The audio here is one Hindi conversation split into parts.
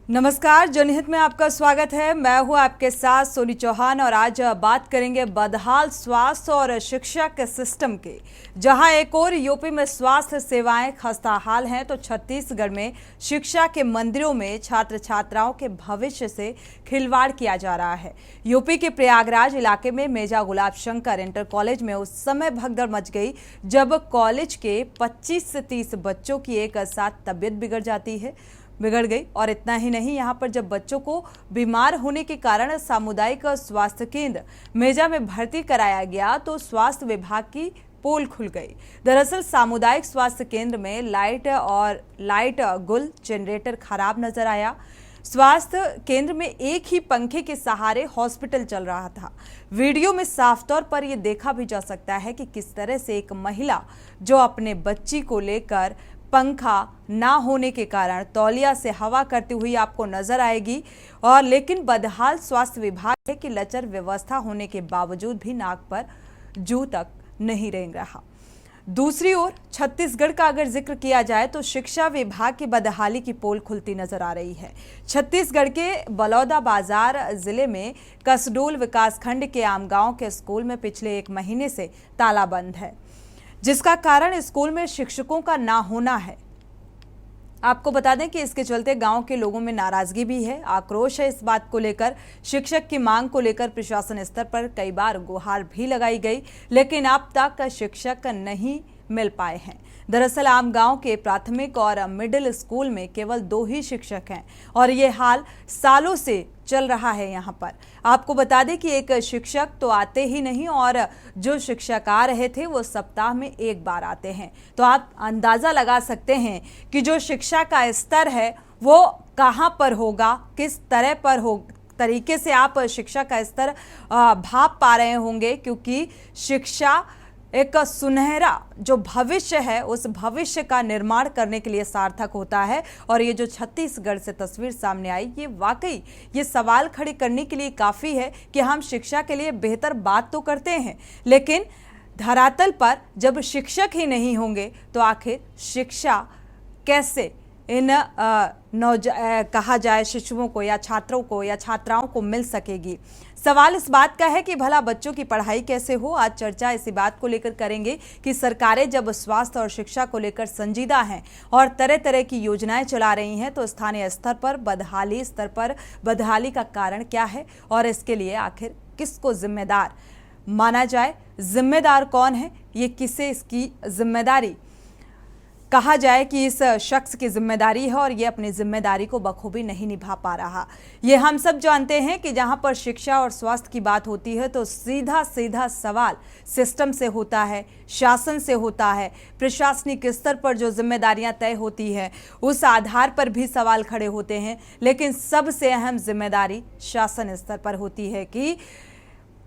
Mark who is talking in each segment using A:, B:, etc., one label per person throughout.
A: नमस्कार, जनहित में आपका स्वागत है। मैं हूं आपके साथ सोनी चौहान और आज बात करेंगे बदहाल स्वास्थ्य और शिक्षा के सिस्टम की। जहां एक और यूपी में स्वास्थ्य सेवाएं खस्ताहाल हैं, तो छत्तीसगढ़ में शिक्षा के मंदिरों में छात्र छात्राओं के भविष्य से खिलवाड़ किया जा रहा है। यूपी के प्रयागराज इलाके में मेजा गुलाब शंकर इंटर कॉलेज में उस समय भगदड़ मच गई जब कॉलेज के 25 से 30 बच्चों की एक साथ तबीयत बिगड़ गई। और इतना ही नहीं, यहाँ पर जब बच्चों को बीमार होने के कारण सामुदायिक स्वास्थ्य केंद्र मेजा में भर्ती कराया गया तो स्वास्थ्य विभाग की पोल खुल गई। दरअसल सामुदायिक स्वास्थ्य केंद्र में लाइट गुल जनरेटर खराब नजर आया। स्वास्थ्य केंद्र में एक ही पंखे के सहारे हॉस्पिटल चल रहा था। वीडियो में साफ तौर पर यह देखा भी जा सकता है कि किस तरह से एक महिला जो अपने बच्ची को लेकर पंखा ना होने के कारण तौलिया से हवा करती हुई आपको नजर आएगी। और लेकिन बदहाल स्वास्थ्य विभाग है कि लचर व्यवस्था होने के बावजूद भी नाक पर जू तक नहीं रेंग रहा। दूसरी ओर छत्तीसगढ़ का अगर जिक्र किया जाए तो शिक्षा विभाग की बदहाली की पोल खुलती नजर आ रही है। छत्तीसगढ़ के बलौदाबाजार जिले में कसडोल विकासखंड के आमगांव के स्कूल में पिछले 1 महीने से ताला बंद है, जिसका कारण स्कूल में शिक्षकों का ना होना है। आपको बता दें कि इसके चलते गांव के लोगों में नाराजगी भी है, आक्रोश है। इस बात को लेकर शिक्षक की मांग को लेकर प्रशासन स्तर पर कई बार गुहार भी लगाई गई, लेकिन अब तक शिक्षक नहीं मिल पाए हैं। दरअसल आम गांव के प्राथमिक और मिडिल स्कूल में केवल 2 ही शिक्षक हैं और ये हाल सालों से चल रहा है। यहाँ पर आपको बता दें कि एक शिक्षक तो आते ही नहीं और जो शिक्षक आ रहे थे वो सप्ताह में 1 बार आते हैं। तो आप अंदाजा लगा सकते हैं कि जो शिक्षा का स्तर है वो कहाँ पर होगा, किस तरह पर हो तरीके से आप शिक्षा का स्तर भाप पा रहे होंगे, क्योंकि शिक्षा एक सुनहरा जो भविष्य है उस भविष्य का निर्माण करने के लिए सार्थक होता है। और ये जो छत्तीसगढ़ से तस्वीर सामने आई, ये वाकई ये सवाल खड़े करने के लिए काफ़ी है कि हम शिक्षा के लिए बेहतर बात तो करते हैं, लेकिन धरातल पर जब शिक्षक ही नहीं होंगे तो आखिर शिक्षा कैसे इन कहा जाए शिशुओं को या छात्रों को या छात्राओं को मिल सकेगी। सवाल इस बात का है कि भला बच्चों की पढ़ाई कैसे हो। आज चर्चा इसी बात को लेकर करेंगे कि सरकारें जब स्वास्थ्य और शिक्षा को लेकर संजीदा हैं और तरह तरह की योजनाएं चला रही हैं, तो स्थानीय स्तर पर बदहाली का कारण क्या है और इसके लिए आखिर किसको जिम्मेदार माना जाए। जिम्मेदार कौन है, ये किसे इसकी जिम्मेदारी कहा जाए कि इस शख्स की जिम्मेदारी है और ये अपनी जिम्मेदारी को बखूबी नहीं निभा पा रहा। ये हम सब जानते हैं कि जहां पर शिक्षा और स्वास्थ्य की बात होती है तो सीधा सीधा सवाल सिस्टम से होता है, शासन से होता है। प्रशासनिक स्तर पर जो जिम्मेदारियां तय होती है उस आधार पर भी सवाल खड़े होते हैं, लेकिन सबसे अहम जिम्मेदारी शासन स्तर पर होती है कि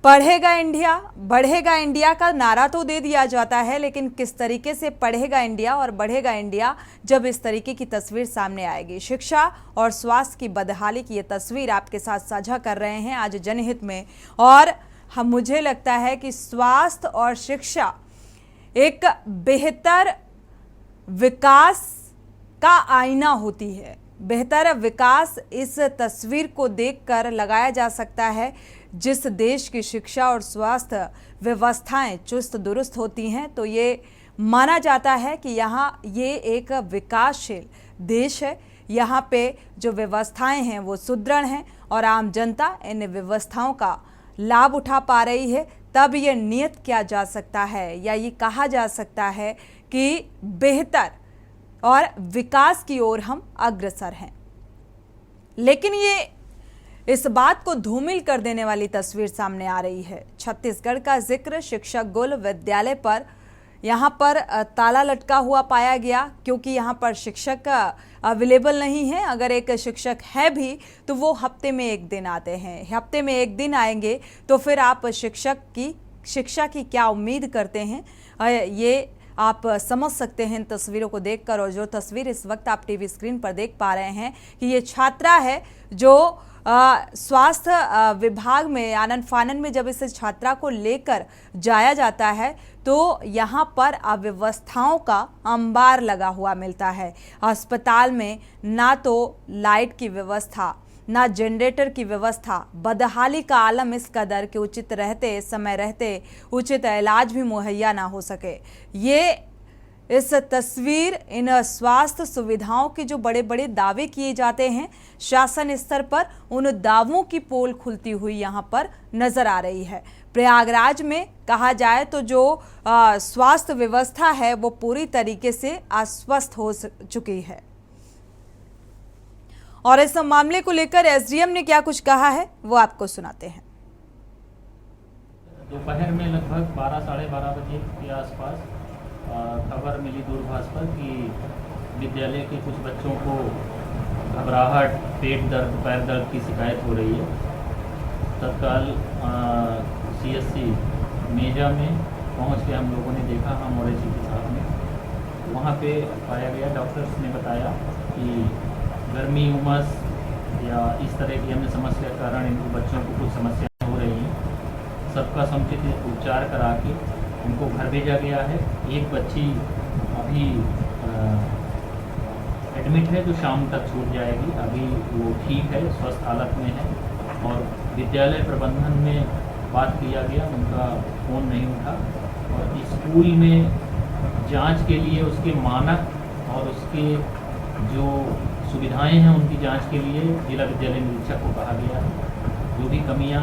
A: पढ़ेगा इंडिया बढ़ेगा इंडिया का नारा तो दे दिया जाता है, लेकिन किस तरीके से पढ़ेगा इंडिया और बढ़ेगा इंडिया जब इस तरीके की तस्वीर सामने आएगी। शिक्षा और स्वास्थ्य की बदहाली की ये तस्वीर आपके साथ साझा कर रहे हैं आज जनहित में। और मुझे लगता है कि स्वास्थ्य और शिक्षा एक बेहतर विकास का आईना होती है। बेहतर विकास इस तस्वीर को देखकर लगाया जा सकता है। जिस देश की शिक्षा और स्वास्थ्य व्यवस्थाएं चुस्त दुरुस्त होती हैं, तो ये माना जाता है कि यहाँ ये एक विकासशील देश है। यहाँ पे जो व्यवस्थाएं हैं वो सुदृढ़ हैं और आम जनता इन व्यवस्थाओं का लाभ उठा पा रही है। तब ये नियत किया जा सकता है या ये कहा जा सकता है कि बेहतर और विकास की ओर हम अग्रसर हैं। लेकिन ये इस बात को धूमिल कर देने वाली तस्वीर सामने आ रही है। छत्तीसगढ़ का जिक्र शिक्षक गुल विद्यालय पर यहाँ पर ताला लटका हुआ पाया गया, क्योंकि यहाँ पर शिक्षक अवेलेबल नहीं है। अगर एक शिक्षक है भी तो वो हफ्ते में 1 दिन आते हैं। हफ्ते में 1 दिन आएंगे तो फिर आप शिक्षा की क्या उम्मीद करते हैं, ये आप समझ सकते हैं इन तस्वीरों को देखकर। और जो तस्वीर इस वक्त आप टीवी स्क्रीन पर देख पा रहे हैं कि ये छात्रा है जो स्वास्थ्य विभाग में आनन फानन में जब इस छात्रा को लेकर जाया जाता है तो यहाँ पर अव्यवस्थाओं का अंबार लगा हुआ मिलता है। अस्पताल में ना तो लाइट की व्यवस्था, ना जनरेटर की व्यवस्था, बदहाली का आलम इस कदर के उचित रहते समय रहते उचित इलाज भी मुहैया ना हो सके। ये इस तस्वीर इन स्वास्थ्य सुविधाओं के जो बड़े बड़े दावे किए जाते हैं शासन स्तर पर, उन दावों की पोल खुलती हुई यहाँ पर नजर आ रही है। प्रयागराज में कहा जाए तो जो स्वास्थ्य व्यवस्था है वो पूरी तरीके से अस्वस्थ हो चुकी है। और इस मामले को लेकर एसडीएम ने क्या कुछ कहा है वो आपको सुनाते हैं।
B: दोपहर में लगभग 12-12:30 बजे के आसपास खबर मिली दूरभाष पर कि विद्यालय के कुछ बच्चों को घबराहट, पेट दर्द, पैर दर्द की शिकायत हो रही है। तत्काल सीएससी मेजा में पहुंच के हम लोगों ने देखा, हम और एसी के साथ में वहाँ पे पाया गया। डॉक्टर्स ने बताया कि गर्मी, उमस या इस तरह की अन्य समस्या के कारण इनको बच्चों को कुछ समस्या हो रही हैं। सबका समुचित उपचार करा के उनको घर भेजा गया है। एक बच्ची अभी एडमिट है जो शाम तक छूट जाएगी। अभी वो ठीक है, स्वस्थ हालत में है। और विद्यालय प्रबंधन में बात किया गया, उनका फ़ोन नहीं उठा। और स्कूल में जांच के लिए उसके मानक और उसके जो सुविधाएं हैं उनकी जांच के लिए जिला विद्यालय निरीक्षक को कहा गया है। जो भी कमियां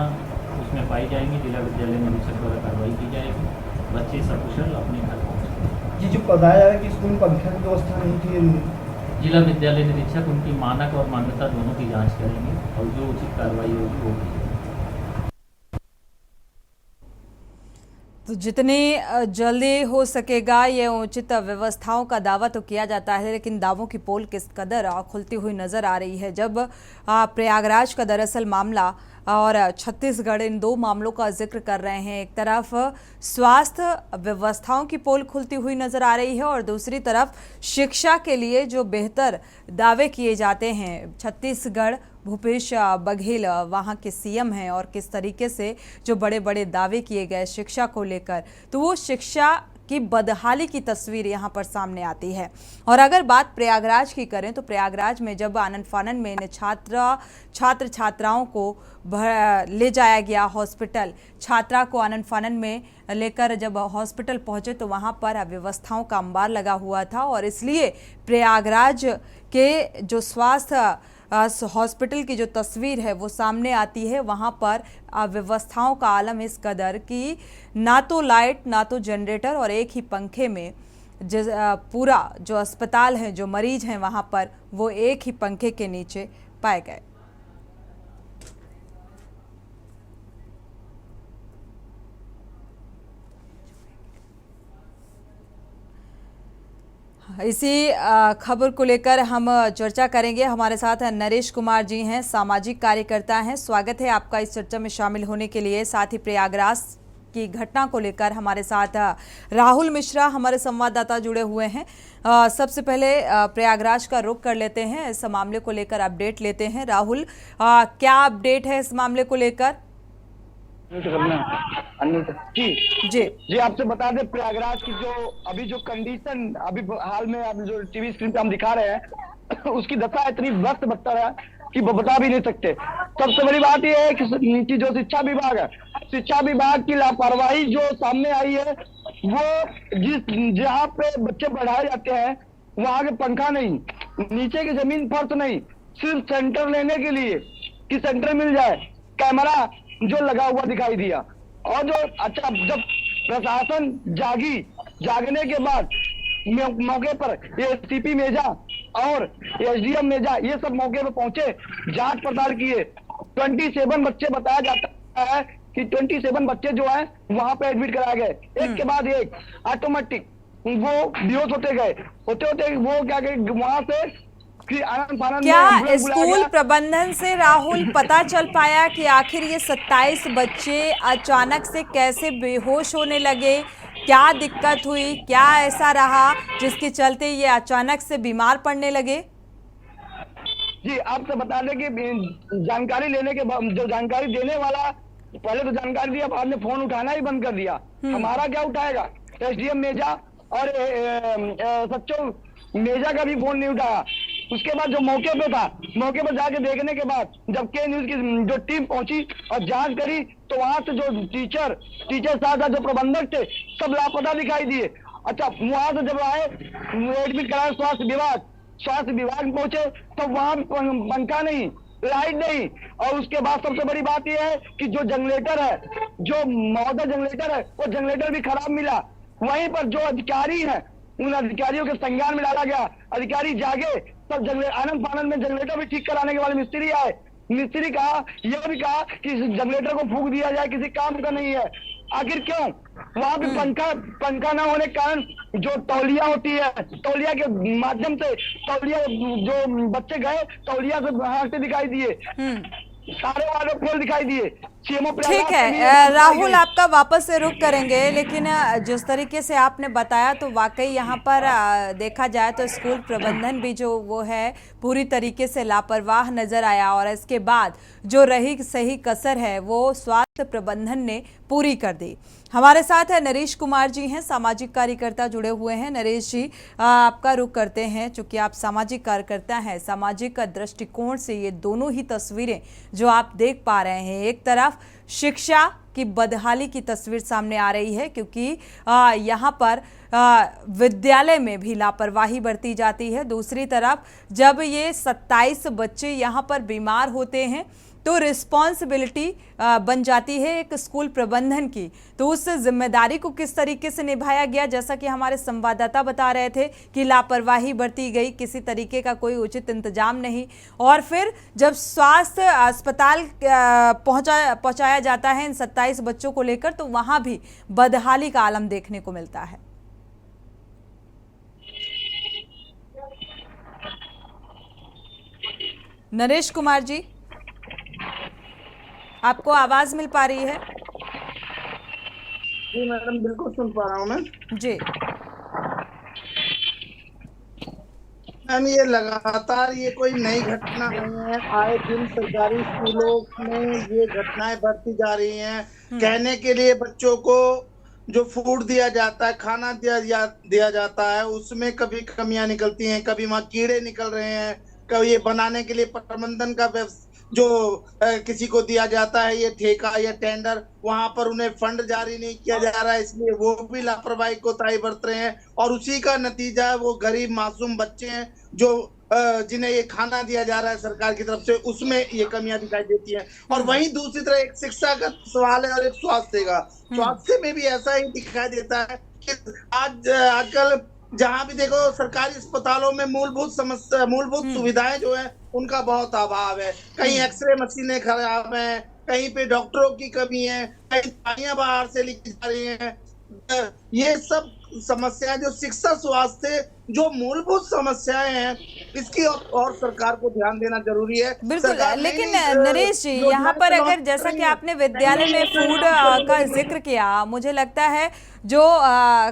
B: उसमें पाई जाएंगी जिला विद्यालय निरीक्षक द्वारा कार्रवाई की जाएगी। बच्चे सकुशल अपने घर पहुँचे।
C: जी, जो बताया जा रहा है कि स्कूल में पंखे की व्यवस्था नहीं थी,
B: जिला विद्यालय निरीक्षक उनकी मानक और मान्यता दोनों की जांच करेंगे और जो उचित कार्रवाई होगी वो होगी।
A: तो जितनी जल्दी हो सकेगा ये उचित व्यवस्थाओं का दावा तो किया जाता है, लेकिन दावों की पोल किस कदर खुलती हुई नजर आ रही है। जब प्रयागराज का दरअसल मामला और छत्तीसगढ़ इन दो मामलों का जिक्र कर रहे हैं। एक तरफ स्वास्थ्य व्यवस्थाओं की पोल खुलती हुई नजर आ रही है और दूसरी तरफ शिक्षा के लिए जो बेहतर दावे किए जाते हैं। छत्तीसगढ़ भूपेश बघेल वहाँ के सीएम हैं और किस तरीके से जो बड़े बड़े दावे किए गए शिक्षा को लेकर, तो वो शिक्षा की बदहाली की तस्वीर यहाँ पर सामने आती है। और अगर बात प्रयागराज की करें तो प्रयागराज में जब आनन फानन में इन छात्र छात्राओं को ले जाया गया हॉस्पिटल, छात्रा को आनन फानन में लेकर जब हॉस्पिटल पहुंचे तो वहां पर अव्यवस्थाओं का अंबार लगा हुआ था। और इसलिए प्रयागराज के जो स्वास्थ्य हॉस्पिटल की जो तस्वीर है वो सामने आती है। वहाँ पर व्यवस्थाओं का आलम इस कदर कि ना तो लाइट, ना तो जनरेटर और एक ही पंखे में पूरा जो अस्पताल है, जो मरीज हैं वहाँ पर वो एक ही पंखे के नीचे पाए गए। इसी खबर को लेकर हम चर्चा करेंगे। हमारे साथ नरेश कुमार जी हैं, सामाजिक कार्यकर्ता हैं। स्वागत है आपका इस चर्चा में शामिल होने के लिए। साथ ही प्रयागराज की घटना को लेकर हमारे साथ राहुल मिश्रा हमारे संवाददाता जुड़े हुए हैं। सबसे पहले प्रयागराज का रुख कर लेते हैं, इस मामले को लेकर अपडेट लेते हैं। राहुल, क्या अपडेट है इस मामले को लेकर?
C: जी आपसे बता दें, प्रयागराज की जो कंडीशन अभी हाल में आप जो टीवी स्क्रीन पे हम दिखा रहे हैं उसकी दशा इतनी वक्त बदतर है कि बता भी नहीं सकते। सबसे बड़ी बात यह है कि जो शिक्षा विभाग है, शिक्षा विभाग की लापरवाही जो सामने आई है, वो जहाँ पे बच्चे पढ़ाए जाते हैं वहां के पंखा नहीं, नीचे की जमीन फर्श नहीं, सिर्फ सेंटर लेने के लिए कि सेंटर मिल जाए, कैमरा जो लगा हुआ दिखाई दिया। और जो अच्छा, जब प्रशासन जागने के बाद मौके पर एसीपी मेजा और एसडीएम मेजा ये सब मौके पर पहुंचे, जांच पड़ताल किए। 27 बच्चे बताया जाता है कि 27 बच्चे जो है वहां पे एडमिट कराए गए, एक के बाद एक ऑटोमेटिक वो बेहोश होते गए, होते वो क्या गए वहां से।
A: क्या स्कूल प्रबंधन से राहुल पता चल पाया कि आखिर ये 27 बच्चे अचानक से कैसे बेहोश होने लगे? क्या दिक्कत हुई, क्या ऐसा रहा जिसके चलते ये अचानक से बीमार पड़ने लगे?
C: जी आपसे बता दें कि जानकारी लेने के बाद जो जानकारी देने वाला पहले तो जानकारी दिया, बाद में फोन उठाना ही बंद कर दिया। हमारा क्या उठाएगा, एसडीएम मेजा और सच्चो मेजा का भी फोन नहीं उठाया। उसके बाद जो मौके पे था, मौके पर जाके देखने के बाद जब के न्यूज की जो टीम पहुंची और जांच करी तो वहां से जो टीचर साथ जो प्रबंधक थे सब लापता दिखाई दिए। अच्छा, वहां से जब आए एडमिट कराया स्वास्थ्य विभाग पहुंचे तो वहां पंखा नहीं, लाइट नहीं, और उसके बाद सबसे बड़ी बात यह है कि जो जनरेटर है, जो मौजूदा जनरेटर है, वो जनरेटर भी खराब मिला। वहीं पर जो अधिकारी हैं उन अधिकारियों के संज्ञान में डाला गया, अधिकारी जागे तब आनंद फानंद में जनरेटर भी ठीक कराने के वाले मिस्त्री आए। मिस्त्री कहा, यह भी कहा कि जनरेटर को फूंक दिया जाए, किसी काम का नहीं है। आखिर क्यों? वहां पे पंखा ना होने के कारण जो तौलिया होती है, तौलिया के माध्यम से तौलिया जो बच्चे गए तौलिया से हाँकते दिखाई दिए, सारे वाले फूल दिखाई दिए।
A: ठीक है राहुल, आपका वापस से रुख करेंगे, लेकिन जिस तरीके से आपने बताया तो वाकई यहाँ पर देखा जाए तो स्कूल प्रबंधन भी जो वो है पूरी तरीके से लापरवाह नजर आया, और इसके बाद जो रही सही कसर है वो स्वास्थ्य प्रबंधन ने पूरी कर दी। हमारे साथ है नरेश कुमार जी हैं, सामाजिक कार्यकर्ता जुड़े हुए हैं। नरेश जी, आपका रुख करते हैं, चूंकि आप सामाजिक कार्यकर्ता हैं, सामाजिक दृष्टिकोण से ये दोनों ही तस्वीरें जो आप देख पा रहे हैं, एक तरफ शिक्षा की बदहाली की तस्वीर सामने आ रही है क्योंकि यहाँ पर विद्यालय में भी लापरवाही बरती जाती है। दूसरी तरफ जब ये 27 बच्चे यहाँ पर बीमार होते हैं तो रिस्पॉन्सिबिलिटी बन जाती है एक स्कूल प्रबंधन की, तो उस जिम्मेदारी को किस तरीके से निभाया गया, जैसा कि हमारे संवाददाता बता रहे थे कि लापरवाही बरती गई, किसी तरीके का कोई उचित इंतजाम नहीं, और फिर जब स्वास्थ्य अस्पताल पहुंचाया जाता है इन 27 बच्चों को लेकर तो वहां भी बदहाली का आलम देखने को मिलता है। नरेश कुमार जी, आपको आवाज मिल पा रही है?
D: जी मैडम, बिल्कुल सुन पा रहा हूँ मैं
A: जी।
D: मैम, ये लगातार ये कोई नई घटना नहीं है, आए दिन सरकारी स्कूलों में ये घटनाएं बढ़ती जा रही हैं। कहने के लिए बच्चों को जो फूड दिया जाता है, खाना दिया जाता है, उसमें कभी कमियां निकलती हैं, कभी वहाँ कीड़े निकल रहे हैं, कभी ये बनाने के लिए प्रबंधन का जो किसी को दिया जाता है ये ठेका या टेंडर, वहां पर उन्हें फंड जारी नहीं किया जा रहा है, इसलिए वो भी लापरवाही कोताही बरत रहे हैं, और उसी का नतीजा है वो गरीब मासूम बच्चे हैं जो जिन्हें ये खाना दिया जा रहा है सरकार की तरफ से, उसमें ये कमियां दिखाई देती हैं। और वहीं दूसरी तरफ एक शिक्षा का सवाल है और एक स्वास्थ्य में भी ऐसा ही दिखाई देता है कि आजकल जहां भी देखो सरकारी अस्पतालों में मूलभूत सुविधाएं जो है उनका बहुत अभाव है। कहीं एक्सरे मशीनें खराब हैं, कहीं पे डॉक्टरों की कमी है, कहीं दवाइयां बाहर से लिखी जा रही हैं। ये सब समस्याएं जो शिक्षा स्वास्थ्य जो मूलभूत समस्याएं हैं, इसकी और सरकार को ध्यान देना जरूरी है।
A: बिल्कुल, लेकिन नरेश जी यहाँ पर अगर जैसा कि आपने विद्यालय में फूड का जिक्र किया, मुझे लगता है जो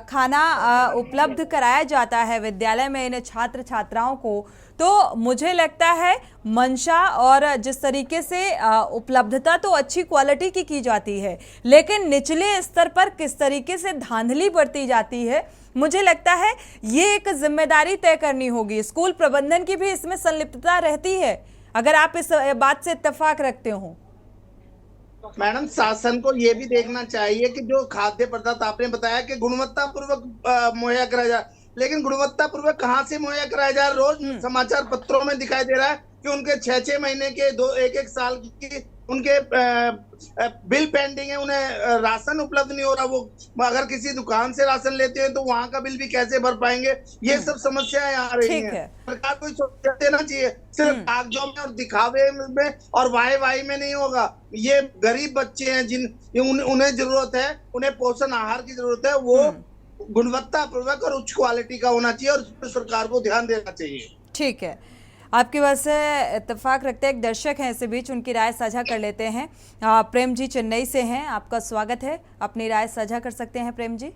A: खाना उपलब्ध कराया जाता है विद्यालय में इन छात्र छात्राओं को, तो मुझे लगता है मंशा और जिस तरीके से उपलब्धता तो अच्छी क्वालिटी की जाती है, लेकिन निचले स्तर पर किस तरीके से धांधली बरती जाती है, मुझे लगता है ये एक जिम्मेदारी तय करनी होगी। स्कूल प्रबंधन की भी इसमें संलिप्तता रहती है, अगर आप इस बात से इत्तेफाक रखते हो।
D: मैडम, शासन को ये भी देखना चाहिए कि जो खाद्य पदार्थ आपने बताया कि गुणवत्ता पूर्वक मुहैया कराया जाए, लेकिन गुणवत्ता पूर्वक कहाँ से मुहैया कराया जाए? रोज समाचार पत्रों में दिखाई दे रहा है कि उनके 6-6 महीने के 1-1 साल की उनके बिल पेंडिंग है, उन्हें राशन उपलब्ध नहीं हो रहा। वो अगर किसी दुकान से राशन लेते हैं तो वहां का बिल भी कैसे भर पाएंगे? ये सब समस्याएं आ रही हैं। सरकार को सोच देना चाहिए, सिर्फ कागजों में और दिखावे में और वाई में नहीं होगा। ये गरीब बच्चे हैं उन्हें जरूरत है, उन्हें पोषण आहार की जरूरत है, वो गुणवत्ता पूर्वक और उच्च क्वालिटी का होना चाहिए और इस पर सरकार को ध्यान देना चाहिए।
A: ठीक है, आपकी बात से इत्तेफाक रखते हैं। एक दर्शक हैं इसी बीच, उनकी राय साझा कर लेते हैं। प्रेम जी चेन्नई से हैं, आपका स्वागत है, अपनी राय साझा कर सकते हैं प्रेम जी।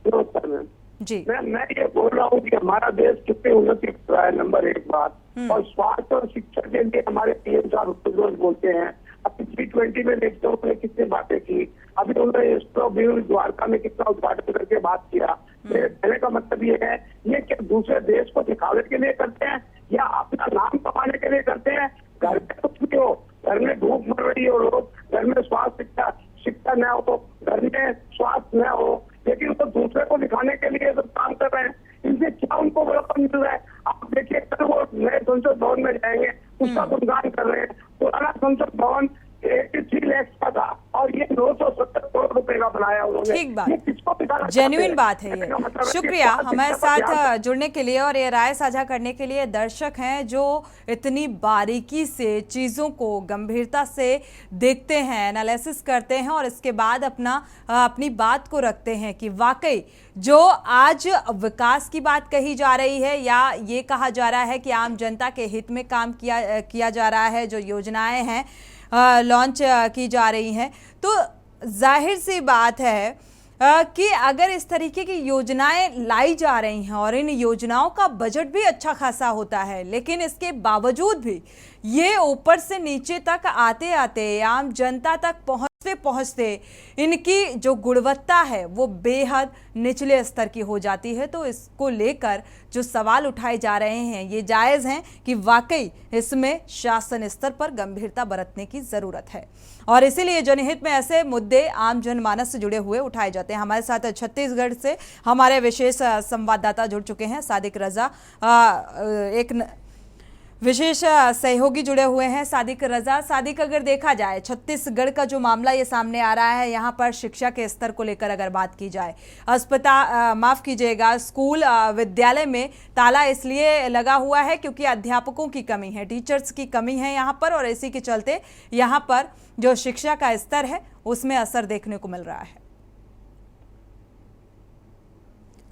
E: नमस्कार मैम
A: जी।
E: मैं ये बोल रहा हूँ कि हमारा देश कितनी उन्नति कर रहा है। नंबर 1 बात,
C: और स्वास्थ्य और शिक्षा के लिए हमारे पीएम साहब रोज बोलते हैं। अभी G20 में देखते हो कितनी बातें की, अभी उन्होंने द्वारका में कितना उद्घाटन करके बात किया। मेरे कहने का मतलब ये है, ये क्या दूसरे देश को दिखावे के लिए करते हैं या अपना नाम कमाने के लिए करते हैं? घर में कुछ भी हो, घर में भूख मर रही हो लोग, घर में स्वास्थ्य शिक्षा न हो, घर में स्वास्थ्य न हो, लेकिन वो दूसरे को दिखाने के लिए सब काम कर रहे हैं। इनसे क्या उनको बड़प्पन मिल रहा है? आप देखिए कल वो नए संसद भवन में जाएंगे, उसका गुणगान कर रहे हैं। पुराना संसद भवन 83 लाख का था और ये 970 करोड़ रुपए का बनाया उन्होंने।
A: ठीक बात, जेन्युइन बात है ये। शुक्रिया हमारे साथ जुड़ने के लिए और ये राय साझा करने के लिए। दर्शक हैं जो इतनी बारीकी से चीज़ों को गंभीरता से देखते हैं, एनालिसिस करते हैं और इसके बाद अपनी बात को रखते हैं कि वाकई जो आज विकास की बात कही जा रही है या ये कहा जा रहा है कि आम जनता के हित में काम किया जा रहा है, जो योजनाएं हैं लॉन्च की जा रही हैं, तो जाहिर सी बात है कि अगर इस तरीके की योजनाएं लाई जा रही हैं और इन योजनाओं का बजट भी अच्छा खासा होता है, लेकिन इसके बावजूद भी ये ऊपर से नीचे तक आते आते आम जनता तक पहुंचते इनकी जो गुणवत्ता है वो बेहद निचले स्तर की हो जाती है। तो इसको लेकर जो सवाल उठाए जा रहे हैं ये जायज़ हैं कि वाकई इसमें शासन स्तर पर गंभीरता बरतने की ज़रूरत है और इसीलिए जनहित में ऐसे मुद्दे आम जनमानस से जुड़े हुए उठाए जाते हैं। हमारे साथ छत्तीसगढ़ से हमारे विशेष संवाददाता जुड़ चुके हैं, सादिक रजा एक विशेष सहयोगी जुड़े हुए हैं। सादिक रजा, सादिक अगर देखा जाए छत्तीसगढ़ का जो मामला ये सामने आ रहा है, यहाँ पर शिक्षा के स्तर को लेकर अगर बात की जाए, माफ कीजिएगा, स्कूल विद्यालय में ताला इसलिए लगा हुआ है क्योंकि अध्यापकों की कमी है, टीचर्स की कमी है यहाँ पर और इसी के चलते यहाँ पर जो शिक्षा का स्तर है उसमें असर देखने को मिल रहा है।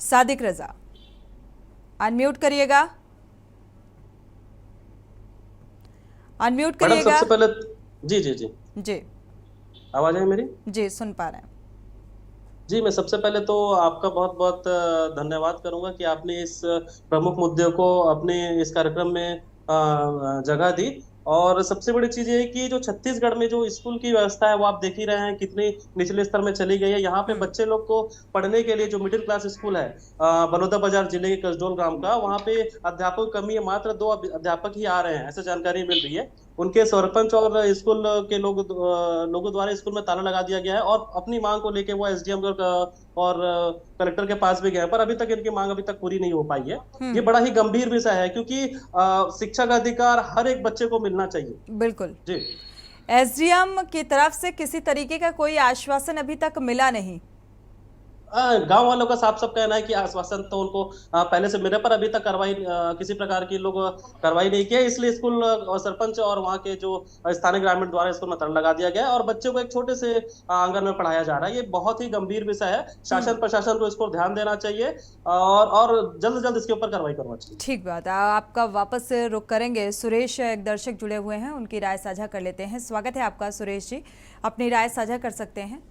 A: सादिक रजा अनम्यूट करिएगा, अनम्यूट करिएगा।
E: सबसे पहले जी जी जी
A: जी
E: आवाज है मेरी? जी
A: सुन पा रहे हैं
E: जी। मैं सबसे पहले तो आपका बहुत बहुत धन्यवाद करूंगा कि आपने इस प्रमुख मुद्दे को अपने इस कार्यक्रम में जगह दी। और सबसे बड़ी चीज ये है कि जो छत्तीसगढ़ में जो स्कूल की व्यवस्था है वो आप देख ही रहे हैं कितनी निचले स्तर में चली गई है। यहाँ पे बच्चे लोग को पढ़ने के लिए जो मिडिल क्लास स्कूल है बलौदाबाजार जिले के कसडोल गांव का, वहाँ पे अध्यापक कमी है, मात्र 2 अध्यापक ही आ रहे हैं, ऐसे जानकारी मिल रही है। उनके सरपंच और स्कूल के लोगों द्वारा स्कूल में ताला लगा दिया गया है और अपनी मांग को लेके वो एसडीएम और कलेक्टर के पास भी गए, पर अभी तक इनकी मांग अभी तक पूरी नहीं हो पाई है। ये बड़ा ही गंभीर विषय है क्योंकि शिक्षा का अधिकार हर एक बच्चे को मिलना चाहिए।
A: बिल्कुल
E: जी।
A: एसडीएम की तरफ से किसी तरीके का कोई आश्वासन अभी तक मिला नहीं?
E: गांव वालों का साफ कहना है कि आश्वासन तो उनको पहले से मिले, पर अभी तक कार्रवाई किसी प्रकार की लोग कार्रवाई नहीं किया, इसलिए स्कूल सरपंच और वहाँ के जो स्थानीय ग्रामीण द्वारा स्कूल में ताला लगा दिया गया और बच्चों को एक छोटे से आंगन में पढ़ाया जा रहा है। ये बहुत ही गंभीर विषय है, शासन प्रशासन को इस पर ध्यान देना चाहिए और जल्द से जल्द इसके ऊपर कार्रवाई करना चाहिए।
A: ठीक बात, आपका वापस से रुख करेंगे। सुरेश एक दर्शक जुड़े हुए हैं, उनकी राय साझा कर लेते हैं। स्वागत है आपका सुरेश जी, अपनी राय साझा कर सकते हैं।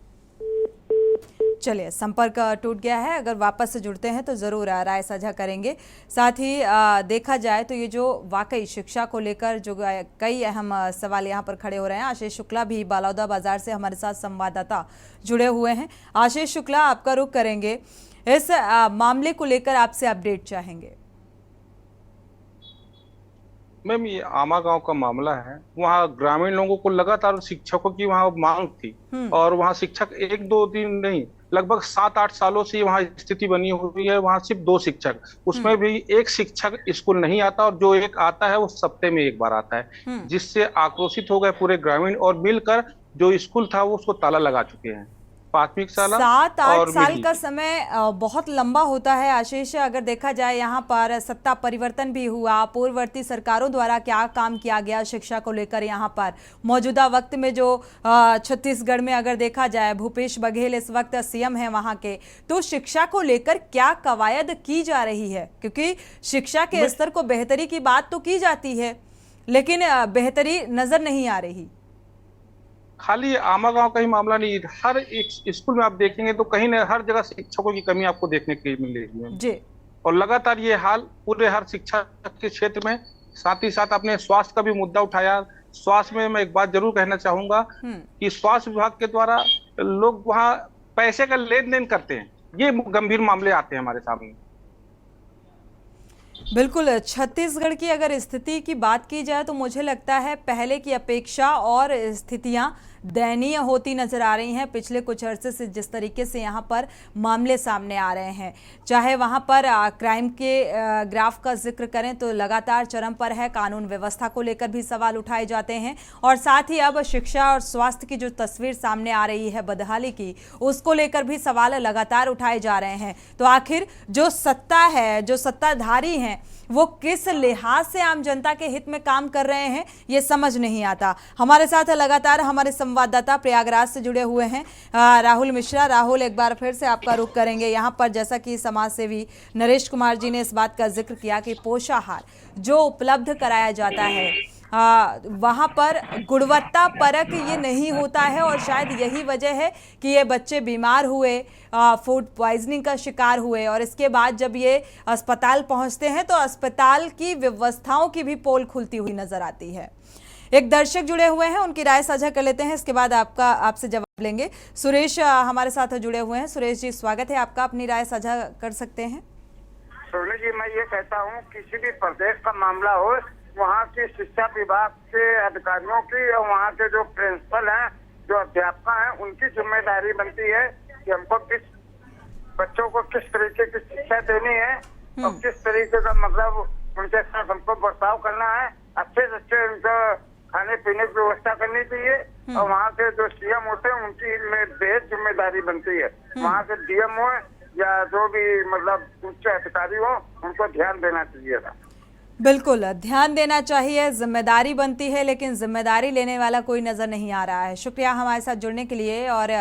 A: चलिए संपर्क टूट गया है, अगर वापस से जुड़ते हैं तो ज़रूर राय साझा करेंगे। साथ ही देखा जाए तो ये जो वाकई शिक्षा को लेकर जो कई अहम सवाल यहाँ पर खड़े हो रहे हैं। आशीष शुक्ला भी बलौदाबाजार से हमारे साथ संवाददाता जुड़े हुए हैं। आशीष शुक्ला, आपका रुख करेंगे, इस मामले को लेकर आपसे अपडेट चाहेंगे।
F: मैम, ये आमा गांव का मामला है। वहाँ ग्रामीण लोगों को लगातार शिक्षकों की वहाँ मांग थी और वहाँ शिक्षक 1-2 दिन नहीं, लगभग 7-8 सालों से वहाँ स्थिति बनी हुई है। वहाँ सिर्फ 2 शिक्षक, उसमें भी एक शिक्षक स्कूल नहीं आता और जो एक आता है वो सप्ताह में 1 बार आता है, जिससे आक्रोशित हो गए पूरे ग्रामीण और मिलकर जो स्कूल था वो उसको ताला लगा चुके हैं। प्राथमिक शाला
A: 7-8 साल का समय बहुत लंबा होता है। आशीष, अगर देखा जाए यहाँ पर सत्ता परिवर्तन भी हुआ, पूर्ववर्ती सरकारों द्वारा क्या काम किया गया शिक्षा को लेकर, यहाँ पर मौजूदा वक्त में जो छत्तीसगढ़ में अगर देखा जाए भूपेश बघेल इस वक्त सीएम है वहाँ के, तो शिक्षा को लेकर क्या कवायद की जा रही है? क्योंकि शिक्षा के स्तर को बेहतरी की बात तो की जाती है लेकिन बेहतरी नजर नहीं आ रही।
F: खाली आमा गांव का ही मामला नहीं, हर एक स्कूल में आप देखेंगे तो कहीं न हर जगह शिक्षकों की कमी आपको देखने के लिए मिलेगी जी। और लगातार ये हाल पूरे हर शिक्षा के क्षेत्र में साथ ही साथ अपने स्वास्थ्य का भी मुद्दा उठाया। स्वास्थ्य में मैं एक बात जरूर कहना चाहूंगा कि स्वास्थ्य विभाग के द्वारा लोग वहां पैसे का लेन देन करते हैं, ये गंभीर मामले आते हैं हमारे सामने।
A: बिल्कुल, छत्तीसगढ़ की अगर स्थिति की बात की जाए तो मुझे लगता है पहले की अपेक्षा और स्थितियां दयनीय होती नजर आ रही हैं। पिछले कुछ अरसे से जिस तरीके से यहाँ पर मामले सामने आ रहे हैं, चाहे वहाँ पर क्राइम के ग्राफ का जिक्र करें तो लगातार चरम पर है, कानून व्यवस्था को लेकर भी सवाल उठाए जाते हैं, और साथ ही अब शिक्षा और स्वास्थ्य की जो तस्वीर सामने आ रही है बदहाली की, उसको लेकर भी सवाल लगातार उठाए जा रहे हैं। तो आखिर जो सत्ता है, जो सत्ताधारी हैं, वो किस लिहाज से आम जनता के हित में काम कर रहे हैं, ये समझ नहीं आता। हमारे साथ लगातार हमारे संवाददाता प्रयागराज से जुड़े हुए हैं राहुल मिश्रा। राहुल, एक बार फिर से आपका रुख करेंगे। यहाँ पर जैसा कि समाज सेवी नरेश कुमार जी ने इस बात का जिक्र किया कि पोषाहार जो उपलब्ध कराया जाता है वहाँ पर गुणवत्ता परक ये नहीं होता है, और शायद यही वजह है कि ये बच्चे बीमार हुए, फूड पॉइजनिंग का शिकार हुए, और इसके बाद जब ये अस्पताल पहुँचते हैं तो अस्पताल की व्यवस्थाओं की भी पोल खुलती हुई नजर आती है। एक दर्शक जुड़े हुए हैं, उनकी राय साझा कर लेते हैं, इसके बाद आपसे जवाब लेंगे। सुरेश हमारे साथ जुड़े हुए हैं। सुरेश जी, स्वागत है आपका, अपनी राय साझा कर सकते हैं।
G: सोनी जी, मैं ये कहता हूँ किसी भी प्रदेश का मामला हो, वहाँ के शिक्षा विभाग के अधिकारियों की और वहाँ के जो प्रिंसिपल हैं, जो अध्यापक हैं, उनकी जिम्मेदारी बनती है कि हमको किस बच्चों को किस तरीके की शिक्षा देनी है और किस तरीके का मतलब उनके साथ हमको बर्ताव करना है। अच्छे से अच्छे उनका खाने पीने की व्यवस्था करनी चाहिए, और वहाँ के जो सीएम होते हैं उनकी बेहद जिम्मेदारी बनती है। वहाँ के डीएम हो या जो भी मतलब उच्च अधिकारी हो, उनको ध्यान देना चाहिए था।
A: बिल्कुल ध्यान देना चाहिए, जिम्मेदारी बनती है, लेकिन जिम्मेदारी लेने वाला कोई नजर नहीं आ रहा है। शुक्रिया हमारे साथ जुड़ने के लिए और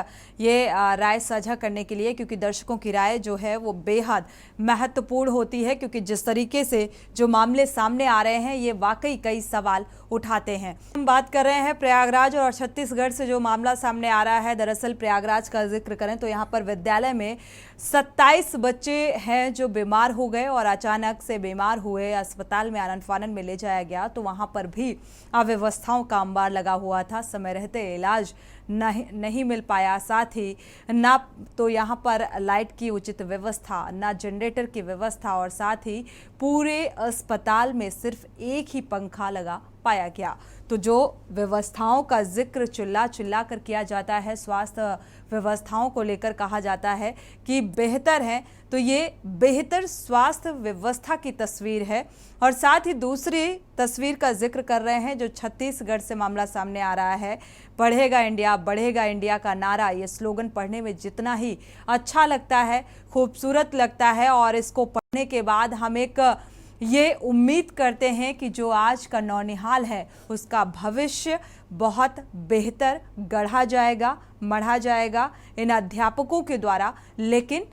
A: ये राय साझा करने के लिए, क्योंकि दर्शकों की राय जो है वो बेहद महत्वपूर्ण होती है, क्योंकि जिस तरीके से जो मामले सामने आ रहे हैं ये वाकई कई सवाल उठाते हैं। हम बात कर रहे हैं प्रयागराज और छत्तीसगढ़ से जो मामला सामने आ रहा है। दरअसल प्रयागराज का जिक्र करें तो यहाँ पर विद्यालय में 27 बच्चे हैं जो बीमार हो गए, और अचानक से बीमार हुए, अस्पताल में आनन फानन में ले जाया गया तो वहां पर भी अव्यवस्थाओं का अंबार लगा हुआ था। समय रहते इलाज नहीं मिल पाया, साथ ही ना तो यहाँ पर लाइट की उचित व्यवस्था, ना जनरेटर की व्यवस्था, और साथ ही पूरे अस्पताल में सिर्फ एक ही पंखा लगा पाया गया। तो जो व्यवस्थाओं का जिक्र चिल्ला चिल्ला कर किया जाता है, स्वास्थ्य व्यवस्थाओं को लेकर कहा जाता है कि बेहतर है, तो ये बेहतर स्वास्थ्य व्यवस्था की तस्वीर है। और साथ ही दूसरी तस्वीर का जिक्र कर रहे हैं जो छत्तीसगढ़ से मामला सामने आ रहा है। बढ़ेगा इंडिया का नारा, ये स्लोगन पढ़ने में जितना ही अच्छा लगता है, खूबसूरत लगता है, और इसको पढ़ने के बाद हम एक ये उम्मीद करते हैं कि जो आज का नौनिहाल है उसका भविष्य बहुत बेहतर गढ़ा जाएगा, मढ़ा जाएगा इन अध्यापकों के द्वारा। लेकिन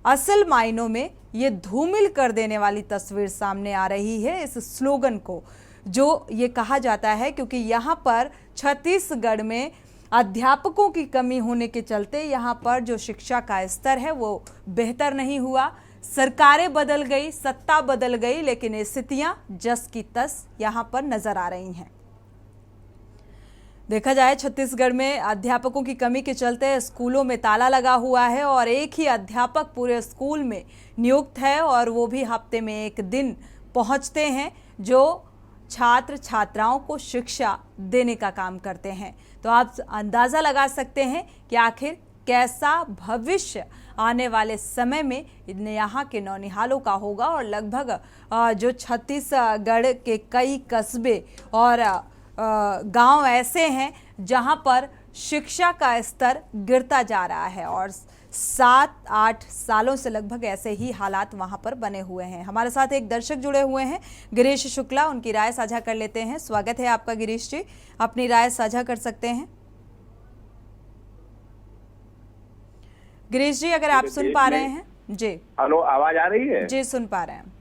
A: असल मायनों में ये धूमिल कर देने वाली तस्वीर सामने आ रही है इस स्लोगन को, जो ये कहा जाता है, क्योंकि यहाँ पर छत्तीसगढ़ में अध्यापकों की कमी होने के चलते यहाँ पर जो शिक्षा का स्तर है वो बेहतर नहीं हुआ। सरकारें बदल गई, सत्ता बदल गई, लेकिन स्थितियां जस की तस यहां पर नजर आ रही हैं। देखा जाए छत्तीसगढ़ में अध्यापकों की कमी के चलते स्कूलों में ताला लगा हुआ है, और एक ही अध्यापक पूरे स्कूल में नियुक्त है, और वो भी हफ्ते में एक दिन पहुंचते हैं जो छात्र छात्राओं को शिक्षा देने का काम करते हैं। तो आप अंदाजा लगा सकते हैं कि आखिर कैसा भविष्य आने वाले समय में यहाँ के नौनिहालों का होगा। और लगभग जो छत्तीसगढ़ के कई कस्बे और गांव ऐसे हैं जहां पर शिक्षा का स्तर गिरता जा रहा है, और 7-8 सालों से लगभग ऐसे ही हालात वहां पर बने हुए हैं। हमारे साथ एक दर्शक जुड़े हुए हैं, गिरीश शुक्ला, उनकी राय साझा कर लेते हैं। स्वागत है आपका गिरीश जी, अपनी राय साझा कर सकते हैं। गिरीश जी, अगर आप सुन पा रहे हैं जी।
H: हेलो, आवाज आ रही है?
A: जी, सुन पा रहे हैं।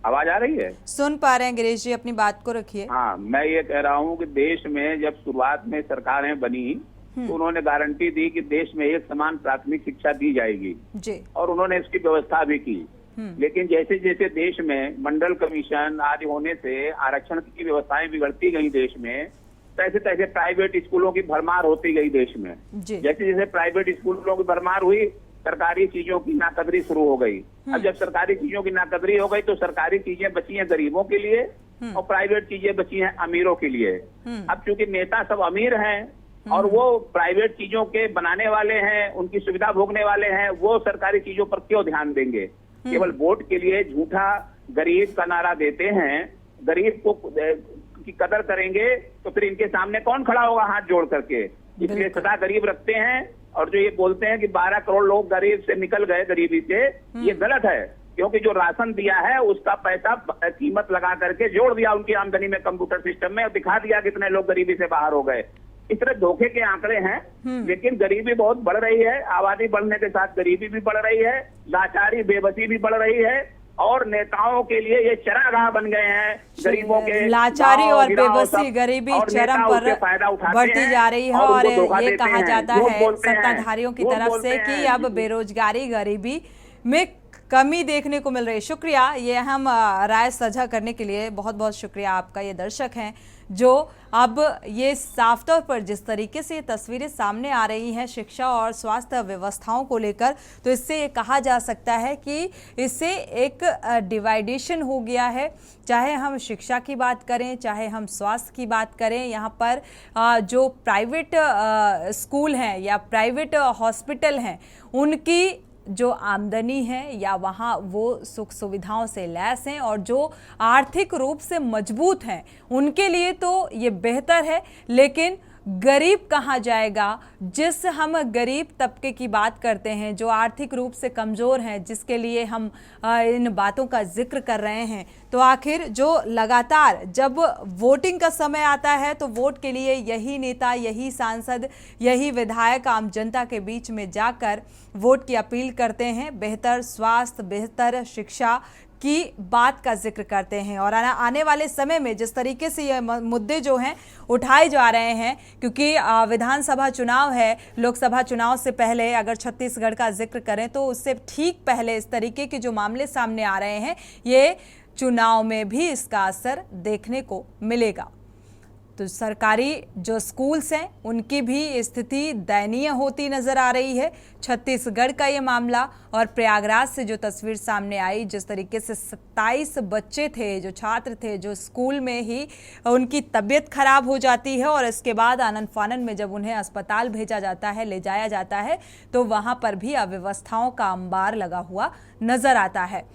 H: आवाज आ रही है?
A: सुन पा रहे हैं गिरीश जी, अपनी बात को रखिए।
H: हाँ, मैं ये कह रहा हूँ कि देश में जब शुरुआत में सरकारें बनी तो उन्होंने गारंटी दी कि देश में एक समान प्राथमिक शिक्षा दी जाएगी
A: जी,
H: और उन्होंने इसकी व्यवस्था भी की। लेकिन जैसे जैसे देश में मंडल कमीशन आदि होने से आरक्षण की व्यवस्थाएं बिगड़ती गई देश में, तैसे तैसे प्राइवेट स्कूलों की भरमार होती गई देश में। जैसे जैसे प्राइवेट स्कूलों की भरमार हुई, सरकारी चीजों की नाकदरी शुरू हो गई। अब जब सरकारी चीजों की नाकदरी हो गई तो सरकारी चीजें बची हैं गरीबों के लिए और प्राइवेट चीजें बची हैं अमीरों के लिए। अब चूंकि नेता सब अमीर हैं और वो प्राइवेट चीजों के बनाने वाले हैं, उनकी सुविधा भोगने वाले हैं, वो सरकारी चीजों पर क्यों ध्यान देंगे? केवल वोट के लिए झूठा गरीब का नारा देते हैं। गरीब को की कदर करेंगे तो फिर इनके सामने कौन खड़ा होगा हाथ जोड़ करके? इसलिए सदा गरीब रखते हैं। और जो ये बोलते हैं कि 12 करोड़ लोग गरीब से निकल गए गरीबी से, ये गलत है, क्योंकि जो राशन दिया है उसका पैसा कीमत लगा करके जोड़ दिया उनकी आमदनी में कंप्यूटर सिस्टम में और दिखा दिया कितने लोग गरीबी से बाहर हो गए। इस तरह धोखे के आंकड़े हैं, लेकिन गरीबी बहुत बढ़ रही है। आबादी बढ़ने के साथ गरीबी भी बढ़ रही है, लाचारी बेबसी भी बढ़ रही है और नेताओं के लिए ये चरागाह बन गए हैं। गरीबों के
A: लाचारी और बेबसी, गरीबी चरम पर बढ़ती जा रही है और ये कहा जाता है सत्ताधारियों की तरफ से कि अब बेरोजगारी गरीबी में कमी देखने को मिल रही है। शुक्रिया, ये अहम राय साझा करने के लिए बहुत बहुत शुक्रिया आपका। ये दर्शक हैं जो अब ये साफ तौर पर जिस तरीके से ये तस्वीरें सामने आ रही हैं शिक्षा और स्वास्थ्य व्यवस्थाओं को लेकर, तो इससे ये कहा जा सकता है कि इससे एक डिवाइडेशन हो गया है। चाहे हम शिक्षा की बात करें, चाहे हम स्वास्थ्य की बात करें, यहाँ पर जो प्राइवेट स्कूल हैं या प्राइवेट हॉस्पिटल हैं, उनकी जो आमदनी है या वहाँ वो सुख सुविधाओं से लैस हैं और जो आर्थिक रूप से मजबूत हैं उनके लिए तो ये बेहतर है, लेकिन गरीब कहाँ जाएगा? जिस हम गरीब तबके की बात करते हैं, जो आर्थिक रूप से कमज़ोर हैं, जिसके लिए हम इन बातों का जिक्र कर रहे हैं, तो आखिर जो लगातार जब वोटिंग का समय आता है तो वोट के लिए यही नेता, यही सांसद, यही विधायक आम जनता के बीच में जाकर वोट की अपील करते हैं, बेहतर स्वास्थ्य, बेहतर शिक्षा की बात का जिक्र करते हैं। और आने वाले समय में जिस तरीके से ये मुद्दे जो हैं उठाए जा रहे हैं, क्योंकि विधानसभा चुनाव है, लोकसभा चुनाव से पहले अगर छत्तीसगढ़ का जिक्र करें तो उससे ठीक पहले इस तरीके के जो मामले सामने आ रहे हैं, ये चुनाव में भी इसका असर देखने को मिलेगा। तो सरकारी जो स्कूल्स हैं उनकी भी स्थिति दयनीय होती नज़र आ रही है। छत्तीसगढ़ का ये मामला और प्रयागराज से जो तस्वीर सामने आई, जिस तरीके से 27 बच्चे थे, जो छात्र थे, जो स्कूल में ही उनकी तबीयत खराब हो जाती है और इसके बाद आनन फानन में जब उन्हें अस्पताल भेजा जाता है, ले जाया जाता है, तो वहाँ पर भी अव्यवस्थाओं का अंबार लगा हुआ नज़र आता है।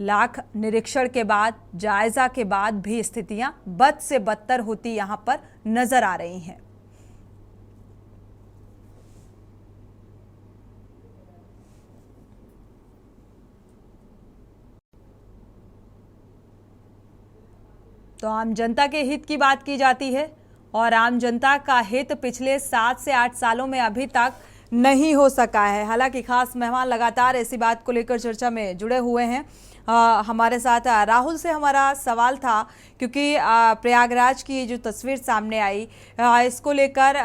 A: लाख निरीक्षण के बाद, जायजा के बाद भी स्थितियां बद से बदतर होती यहां पर नजर आ रही हैं। तो आम जनता के हित की बात की जाती है और आम जनता का हित पिछले 7 से 8 सालों में अभी तक नहीं हो सका है। हालांकि खास मेहमान लगातार ऐसी बात को लेकर चर्चा में जुड़े हुए हैं। हमारे साथ राहुल से हमारा सवाल था, क्योंकि प्रयागराज की जो तस्वीर सामने आई, इसको लेकर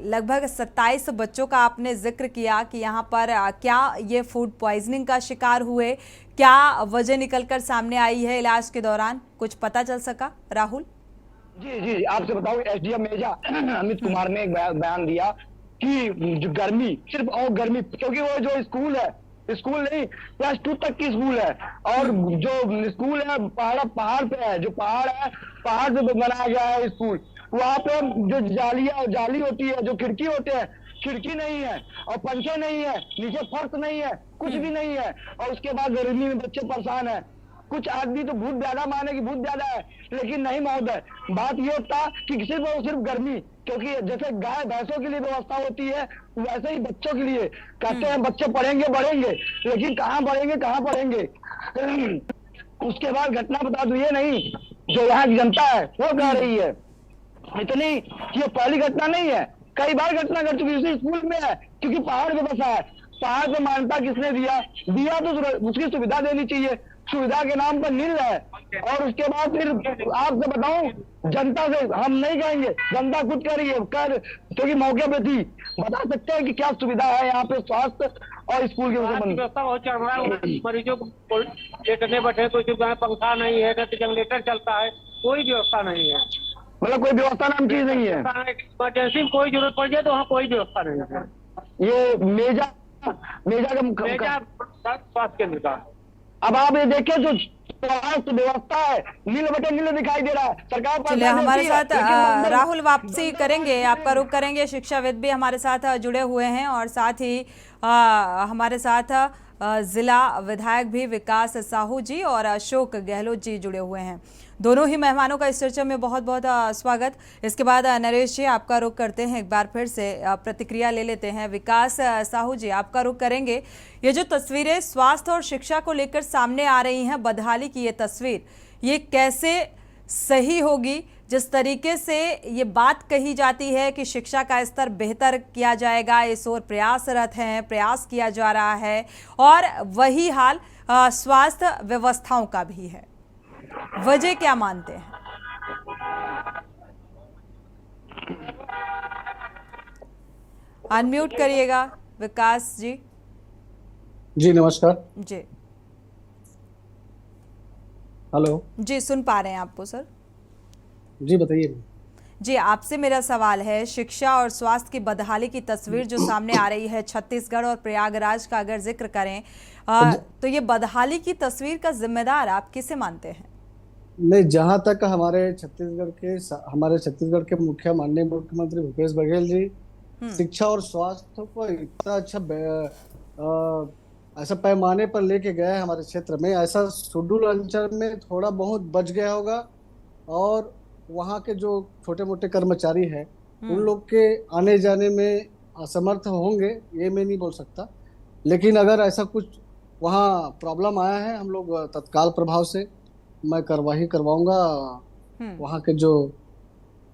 A: लगभग 27 बच्चों का आपने जिक्र किया कि यहाँ पर क्या ये फूड पॉइजनिंग का शिकार हुए, क्या वजह निकलकर सामने आई है इलाज के दौरान, कुछ पता चल सका? राहुल
C: जी आपसे बताऊं, एसडीएम मेजा अमित कुमार ने एक बयान दिया कि जो गर्मी, सिर्फ और गर्मी, क्योंकि वो जो स्कूल है, स्कूल नहीं, क्लास 2 तक की स्कूल है और जो स्कूल है पहाड़ पे है, जो पहाड़ है, पहाड़ से बनाया गया है स्कूल। वहाँ पे जो जाली होती है, जो खिड़की होते हैं, खिड़की नहीं है और पंखे नहीं है, नीचे फर्श नहीं है, कुछ भी नहीं है। और उसके बाद गर्मी में बच्चे परेशान है। कुछ आदमी तो भूत ज्यादा माने कि भूत ज्यादा है, लेकिन नहीं महोदय, बात ये होता कि सिर्फ गर्मी, क्योंकि जैसे गाय भैंसों के लिए व्यवस्था होती है वैसे ही बच्चों के लिए कहते हैं बच्चे पढ़ेंगे बढ़ेंगे, लेकिन कहाँ पढ़ेंगे। उसके बाद घटना बता दूं, ये नहीं जो यहाँ की जनता है वो कह रही है, इतनी ये पहली घटना नहीं है, कई बार घटना घट चुकी है। स्कूल में है क्योंकि पहाड़ पे बसा है, पहाड़ पे मान्यता किसने दिया तो उसकी सुविधा देनी चाहिए। सुविधा के नाम पर नील है। और उसके बाद फिर आपसे बताऊं, जनता से हम नहीं कहेंगे, जनता खुद कह रही है, क्योंकि मौके पे थी, बता सकते हैं कि क्या सुविधा है यहाँ पे स्वास्थ्य और स्कूल के
I: स्वास्थ्य व्यवस्था बहुत चल रहा है, मरीजों को लेटने बैठे, कोई सुविधा, पंखा नहीं है, न जनरेटर चलता है, कोई व्यवस्था नहीं है।
C: मतलब कोई व्यवस्था नाम चीज नहीं है।
I: इमरजेंसी में कोई जरूरत पड़ जाए तो वहाँ कोई व्यवस्था नहीं है।
C: ये मेजा
I: स्वास्थ्य केंद्र का।
C: अब आप ये देखें जो स्वास्थ्य व्यवस्था है नील बटे नील दिखाई दे रहा है। सरकार
A: चलिए हमारे साथ राहुल वापसी करेंगे, आपका रुख करेंगे। शिक्षाविद भी हमारे साथ जुड़े हुए हैं और साथ ही हमारे साथ जिला विधायक भी विकास साहू जी और अशोक गहलोत जी जुड़े हुए हैं। दोनों ही मेहमानों का इस चर्चा में बहुत बहुत स्वागत। इसके बाद नरेश जी आपका रुख करते हैं, एक बार फिर से प्रतिक्रिया ले लेते हैं। विकास साहू जी आपका रुख करेंगे। ये जो तस्वीरें स्वास्थ्य और शिक्षा को लेकर सामने आ रही हैं, बदहाली की ये तस्वीर, ये कैसे सही होगी? जिस तरीके से ये बात कही जाती है कि शिक्षा का स्तर बेहतर किया जाएगा, इस ओर प्रयासरत हैं, प्रयास किया जा रहा है, और वही हाल स्वास्थ्य व्यवस्थाओं का भी है। वजह क्या मानते हैं? अनम्यूट करिएगा विकास जी।
J: जी नमस्कार।
A: जी
J: हेलो।
A: जी सुन पा रहे हैं आपको सर।
J: जी बताइए।
A: जी आपसे मेरा सवाल है, शिक्षा और स्वास्थ्य की बदहाली की तस्वीर जो सामने आ रही है छत्तीसगढ़ और प्रयागराज का अगर जिक्र करें तो ये बदहाली की तस्वीर का जिम्मेदार आप किसे मानते हैं?
J: नहीं, जहां तक हमारे छत्तीसगढ़ के माननीय मुख्यमंत्री भूपेश बघेल जी शिक्षा और स्वास्थ्य को इतना अच्छा ऐसा पैमाने पर लेके गए हमारे क्षेत्र में, ऐसा सुडूल अंचल में थोड़ा बहुत बच गया होगा, और वहाँ के जो छोटे मोटे कर्मचारी हैं उन लोग के आने जाने में असमर्थ होंगे, ये मैं नहीं बोल सकता। लेकिन अगर ऐसा कुछ वहाँ प्रॉब्लम आया है, हम लोग तत्काल प्रभाव से मैं कार्यवाही करवाऊंगा। वहाँ के जो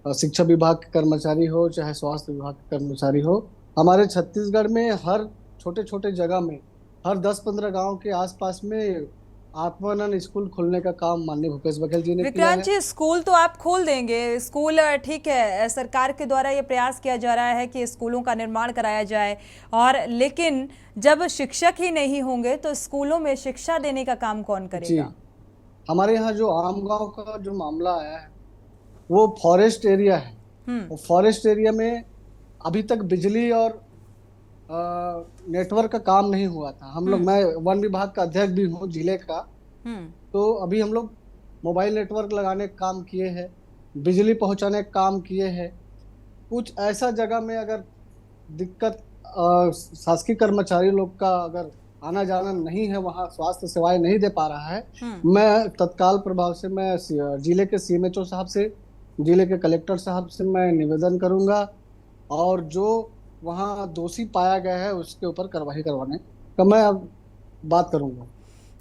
J: शिक्षा विभाग के कर्मचारी हो चाहे स्वास्थ्य विभाग के कर्मचारी हो, हमारे छत्तीसगढ़ में हर छोटे छोटे जगह में हर 10-15 गांव के आसपास में आत्मानंद स्कूल खोलने का काम माननीय भूपेश बघेल जी ने किया है।
A: विक्रांत जी, स्कूल तो आप खोल देंगे, स्कूल ठीक है, सरकार के द्वारा ये प्रयास किया जा रहा है कि स्कूलों का निर्माण कराया जाए, और लेकिन जब शिक्षक ही नहीं होंगे तो स्कूलों में शिक्षा देने का काम कौन करेगा?
J: हमारे यहाँ जो आम गांव का जो मामला आया है वो फॉरेस्ट एरिया है। वो फॉरेस्ट एरिया में अभी तक बिजली और नेटवर्क का काम नहीं हुआ था। हम लोग, मैं वन विभाग का अध्यक्ष भी हूँ जिले का, तो अभी हम लोग मोबाइल नेटवर्क लगाने का काम किए हैं, बिजली पहुंचाने का काम किए हैं। कुछ ऐसा जगह में अगर दिक्कत शासकीय कर्मचारी लोग का अगर आना जाना नहीं है, वहाँ स्वास्थ्य सेवाएं नहीं दे पा रहा है, मैं तत्काल प्रभाव से मैं जिले के सीएमएचओ साहब से, जिले के कलेक्टर साहब से मैं निवेदन करूंगा, और जो वहाँ दोषी पाया गया है उसके ऊपर कार्रवाई करवाने का मैं अब बात करूंगा।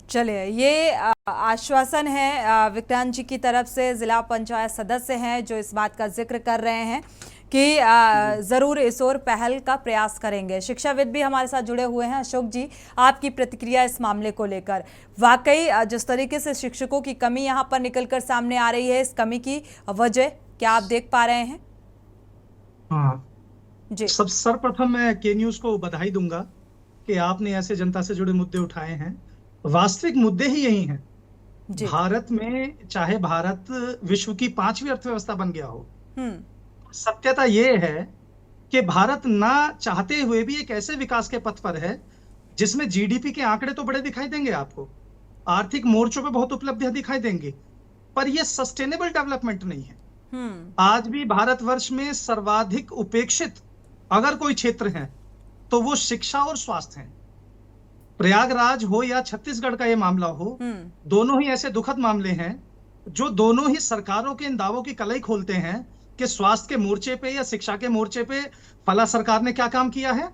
J: चलिए,
A: ये आश्वासन है विक्रांत जी की तरफ से। जिला पंचायत सदस्य हैं जो इस बात का जिक्र कर रहे हैं कि जरूर इस ओर पहल का प्रयास करेंगे। शिक्षाविद भी हमारे साथ जुड़े हुए हैं। अशोक जी, आपकी प्रतिक्रिया इस मामले को लेकर। वाकई जिस तरीके से शिक्षकों की कमी यहाँ पर निकलकर सामने आ रही है, इस कमी की वजह क्या आप देख पा रहे हैं?
K: हाँ जी, सर्वप्रथम मैं के न्यूज को बधाई दूंगा कि आपने ऐसे जनता से जुड़े मुद्दे उठाए हैं। वास्तविक मुद्दे ही यही हैं। भारत में, चाहे भारत विश्व की 5वीं अर्थव्यवस्था बन गया हो, सत्यता ये है कि भारत ना चाहते हुए भी एक ऐसे विकास के पथ पर है जिसमें जीडीपी के आंकड़े तो बड़े दिखाई देंगे आपको, आर्थिक मोर्चों पे बहुत उपलब्धियां दिखाई देंगी, पर यह सस्टेनेबल डेवलपमेंट नहीं है। आज भी भारतवर्ष में सर्वाधिक उपेक्षित अगर कोई क्षेत्र है तो वो शिक्षा और स्वास्थ्य है। प्रयागराज हो या छत्तीसगढ़ का ये मामला हो, दोनों ही ऐसे दुखद मामले हैं जो दोनों ही सरकारों के इन दावों की कलई खोलते हैं कि स्वास्थ्य के मोर्चे पे या शिक्षा के मोर्चे पे फला सरकार ने क्या काम किया है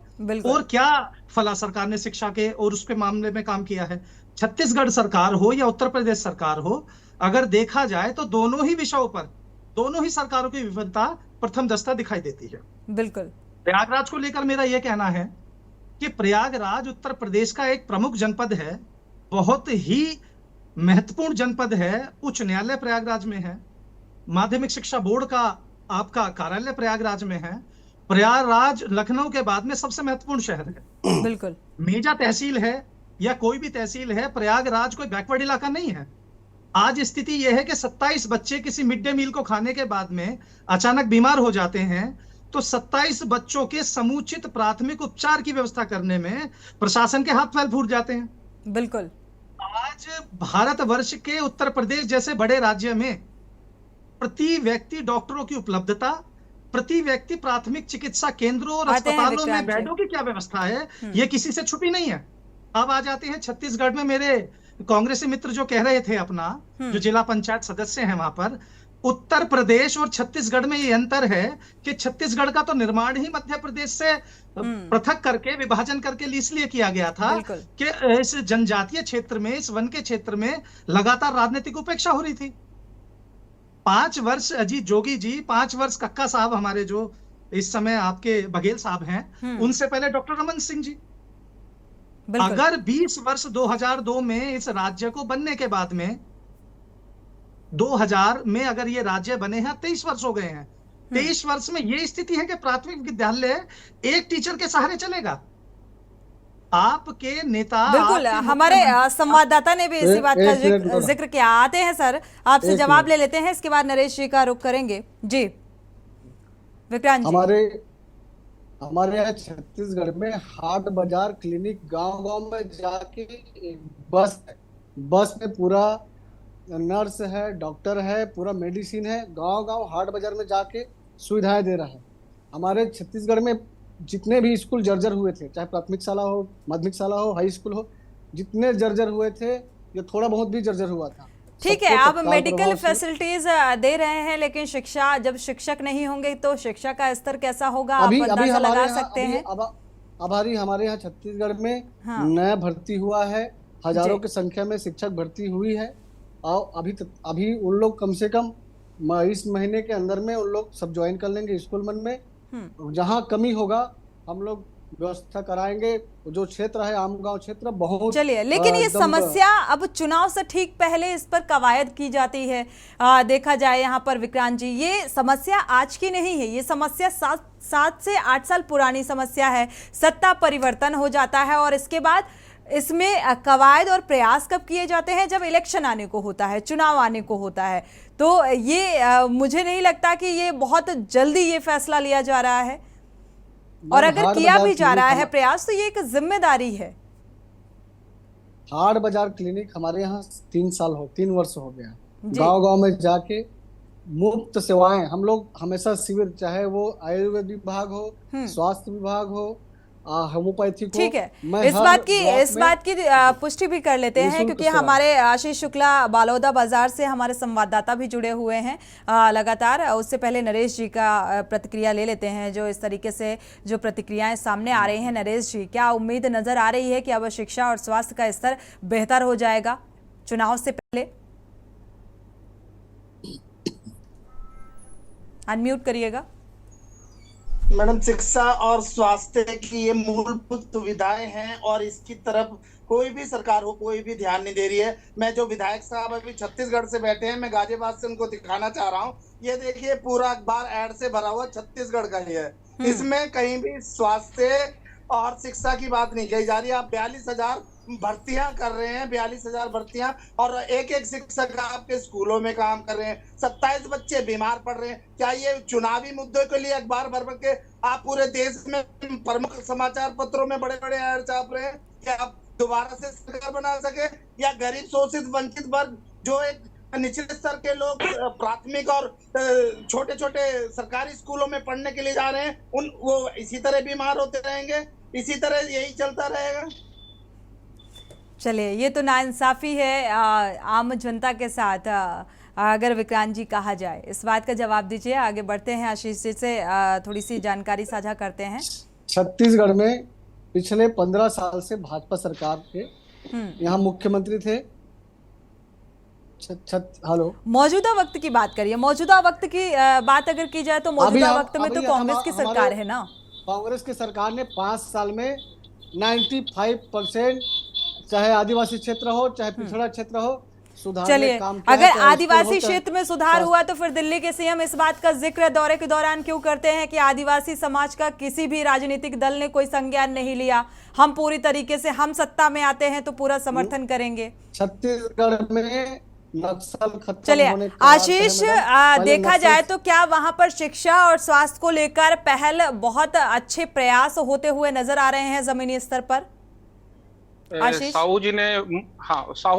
K: और क्या फला सरकार ने शिक्षा के और उसके मामले में काम किया है। छत्तीसगढ़ सरकार हो या उत्तर प्रदेश सरकार हो, अगर देखा जाए तो दोनों ही विषयों पर दोनों ही सरकारों की विफलता प्रथम दस्ता दिखाई देती है।
A: बिल्कुल।
K: प्रयागराज को लेकर मेरा यह कहना है कि प्रयागराज उत्तर प्रदेश का एक प्रमुख जनपद है, बहुत ही महत्वपूर्ण जनपद है। उच्च न्यायालय प्रयागराज में है, माध्यमिक शिक्षा बोर्ड का आपका कार्यालय प्रयागराज में है, प्रयागराज लखनऊ के बाद में सबसे महत्वपूर्ण शहर है।
A: बिल्कुल।
K: मेजा तहसील है या कोई भी तहसील है, प्रयागराज कोई बैकवर्ड इलाका नहीं है। आज स्थिति यह है कि 27 बच्चे किसी मिड डे मील को खाने के बाद में अचानक बीमार हो जाते हैं, तो 27 बच्चों के समुचित प्राथमिक उपचार की व्यवस्था करने में प्रशासन के हाथ पैर फूट जाते हैं।
A: बिल्कुल।
K: आज भारतवर्ष के उत्तर प्रदेश जैसे बड़े राज्य में प्रति व्यक्ति डॉक्टरों की उपलब्धता, प्रति व्यक्ति प्राथमिक चिकित्सा केंद्रों और अस्पतालों में बेडों की क्या व्यवस्था है, ये किसी से छुपी नहीं है। अब आ जाते हैं छत्तीसगढ़ में, मेरे कांग्रेसी मित्र जो कह रहे थे अपना, जो जिला पंचायत सदस्य हैं वहां पर, उत्तर प्रदेश और छत्तीसगढ़ में ये अंतर है कि छत्तीसगढ़ का तो निर्माण ही मध्य प्रदेश से पृथक करके, विभाजन करके इसलिए किया गया था कि इस जनजातीय क्षेत्र में, इस वन के क्षेत्र में लगातार राजनीतिक उपेक्षा हो रही थी। 5 वर्ष अजीत जोगी जी, 5 वर्ष कक्का साहब हमारे जो इस समय आपके बघेल साहब हैं, उनसे पहले डॉक्टर रमन सिंह जी। अगर 20 वर्ष 2002 में इस राज्य को बनने के बाद में 2000 में अगर ये राज्य बने हैं, 23 वर्ष हो गए हैं, 23 वर्ष में ये स्थिति है कि प्राथमिक विद्यालय एक टीचर के सहारे चलेगा। आपके नेता,
A: बिल्कुल, हमारे संवाददाता ने भी इसी बात का जिक्र किया। आते हैं सर, आपसे जवाब ले लेते हैं, इसके बाद नरेश जी का रुख करेंगे। जी विक्रांत जी।
J: हमारे यहाँ छत्तीसगढ़ में हाट बाजार क्लिनिक गांव-गांव में जाके बस में पूरा नर्स है, डॉक्टर है, पूरा मेडिसिन है, गांव-गांव हाट बाजार में जाके सुविधाएं दे रहा है। हमारे छत्तीसगढ़ में जितने भी स्कूल जर्जर हुए थे, चाहे प्राथमिक शाला हो, माध्यमिक शाला हो, हाई स्कूल हो, जितने जर्जर हुए थे, ये थोड़ा बहुत भी जर्जर हुआ था।
A: ठीक है, आप मेडिकल फैसिलिटीज दे रहे हैं, लेकिन शिक्षा, जब शिक्षक नहीं होंगे तो शिक्षा का स्तर कैसा होगा, आप अंदाजा लगा सकते हैं।
J: अभी हमारे यहाँ छत्तीसगढ़ में नया भर्ती हुआ है, हजारों की संख्या में शिक्षक भर्ती हुई है, और अभी उन लोग कम से कम इस महीने के अंदर में उन लोग सब ज्वाइन कर लेंगे स्कूल मन में। जहाँ कमी होगा हम लोग व्यवस्था कराएंगे। जो क्षेत्र है आमगांव क्षेत्र बहुत,
A: चलिए, लेकिन ये समस्या अब चुनाव से ठीक पहले इस पर कवायद की जाती है। देखा जाए यहाँ पर विक्रांत जी, ये समस्या आज की नहीं है, ये समस्या 7 से 8 साल पुरानी समस्या है। सत्ता परिवर्तन हो जाता है और इसके बाद इसमें कवायद और प्रयास कब किए जाते हैं, जब इलेक्शन आने को होता है, चुनाव आने को होता है। तो ये मुझे नहीं लगता कि ये बहुत जल्दी ये फैसला लिया जा रहा है, और अगर किया भी जा रहा है प्रयास तो ये एक जिम्मेदारी है।
J: हाट बाजार क्लिनिक हमारे यहाँ 3 वर्ष हो गया, गांव-गांव में जाके मुफ्त सेवाएं हम लोग हमेशा शिविर, चाहे वो आयुर्वेद विभाग हो, स्वास्थ्य विभाग हो, होम्योपैथी को।
A: ठीक है, इस बात की पुष्टि भी कर लेते हैं, क्योंकि हमारे आशीष शुक्ला बालोदा बाजार से हमारे संवाददाता भी जुड़े हुए हैं लगातार। उससे पहले नरेश जी का प्रतिक्रिया ले लेते हैं, जो इस तरीके से जो प्रतिक्रियाएं सामने आ रही हैं। नरेश जी, क्या उम्मीद नजर आ रही है कि अब शिक्षा और स्वास्थ्य का स्तर बेहतर हो जाएगा चुनाव से पहले? अनम्यूट करिएगा।
D: मैडम, शिक्षा और स्वास्थ्य की ये मूलभूत सुविधाएं हैं और इसकी तरफ कोई भी सरकार हो, कोई भी ध्यान नहीं दे रही है। मैं जो विधायक साहब अभी छत्तीसगढ़ से बैठे हैं, मैं गाजियाबाद से उनको दिखाना चाह रहा हूँ। ये देखिए, पूरा अखबार ऐड से भरा हुआ छत्तीसगढ़ का ही है। इसमें कहीं भी स्वास्थ्य और शिक्षा की बात नहीं कही जा रही। आप 42,000 भर्तियां कर रहे हैं, 42,000 भर्तियां, और एक शिक्षक आपके स्कूलों में काम कर रहे हैं, 27 बच्चे बीमार पड़ रहे हैं। क्या ये चुनावी मुद्दों के लिए अखबार भर भर के आप पूरे देश में प्रमुख समाचार पत्रों में बड़े बड़े ऐड छाप रहे हैं? क्या आप दोबारा से सरकार बना सके, या गरीब शोषित वंचित वर्ग, जो एक निचले स्तर के लोग प्राथमिक और छोटे छोटे सरकारी स्कूलों में पढ़ने के लिए जा रहे हैं, वो इसी तरह बीमार होते रहेंगे, इसी तरह यही चलता रहेगा।
A: चलिए, ये तो नाइंसाफी है आम जनता के साथ, अगर विक्रांत जी कहा जाए। इस बात का जवाब दीजिए, आगे बढ़ते हैं। आशीष जी से थोड़ी सी जानकारी साझा करते हैं।
J: छत्तीसगढ़ में पिछले 15 साल से भाजपा सरकार के यहाँ मुख्यमंत्री थे। हेलो,
A: मौजूदा वक्त की बात करिए। मौजूदा वक्त की बात अगर की जाए तो मौजूदा वक्त में तो कांग्रेस की सरकार है ना।
J: कांग्रेस की सरकार ने 5 साल में 95%, चाहे आदिवासी क्षेत्र हो, चाहे पिछड़ा क्षेत्र हो, सुधारने
A: चलिए,
J: का काम किया है,
A: अगर
J: चाहे
A: आदिवासी
J: स्कूल हो, चाहे
A: क्षेत्र में सुधार हुआ तो फिर दिल्ली के सीएम इस बात का जिक्र दौरे के दौरान क्यों करते हैं कि आदिवासी समाज का किसी भी राजनीतिक दल ने कोई संज्ञान नहीं लिया, हम पूरी तरीके से, हम सत्ता में आते हैं तो पूरा समर्थन करेंगे।
J: छत्तीसगढ़ में नक्सल खत्म
A: चलिए
J: होने का अर्थ है
A: आशीष,
J: मैडम, पहले
A: देखा
J: नक्सल
A: जाए तो क्या वहां पर शिक्षा और स्वास्थ्य को लेकर पहल, बहुत अच्छे प्रयास होते हुए नजर आ रहे हैं जमीनी स्तर पर? आशीष?
F: साहू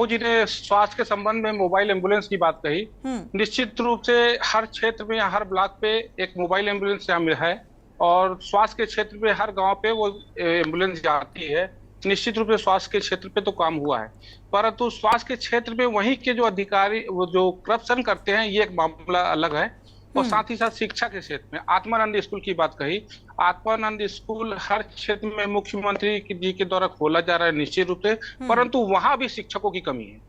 F: जी ने स्वास्थ्य के संबंध में मोबाइल एम्बुलेंस की बात कही। निश्चित रूप से हर क्षेत्र में, हर ब्लॉक पे एक मोबाइल एम्बुलेंस शामिल है और स्वास्थ्य के क्षेत्र में हर गांव पे वो एम्बुलेंस जाती है। निश्चित रूप से स्वास्थ्य के क्षेत्र पे तो काम हुआ है, परंतु स्वास्थ्य के क्षेत्र में वहीं के जो अधिकारी वो जो करप्शन करते हैं, ये एक मामला अलग है। और साथ ही साथ शिक्षा के क्षेत्र में आत्मानंद स्कूल की बात कही। आत्मानंद स्कूल हर क्षेत्र में मुख्यमंत्री जी के द्वारा खोला जा रहा है निश्चित रूप से, परंतु वहां भी शिक्षकों की कमी है।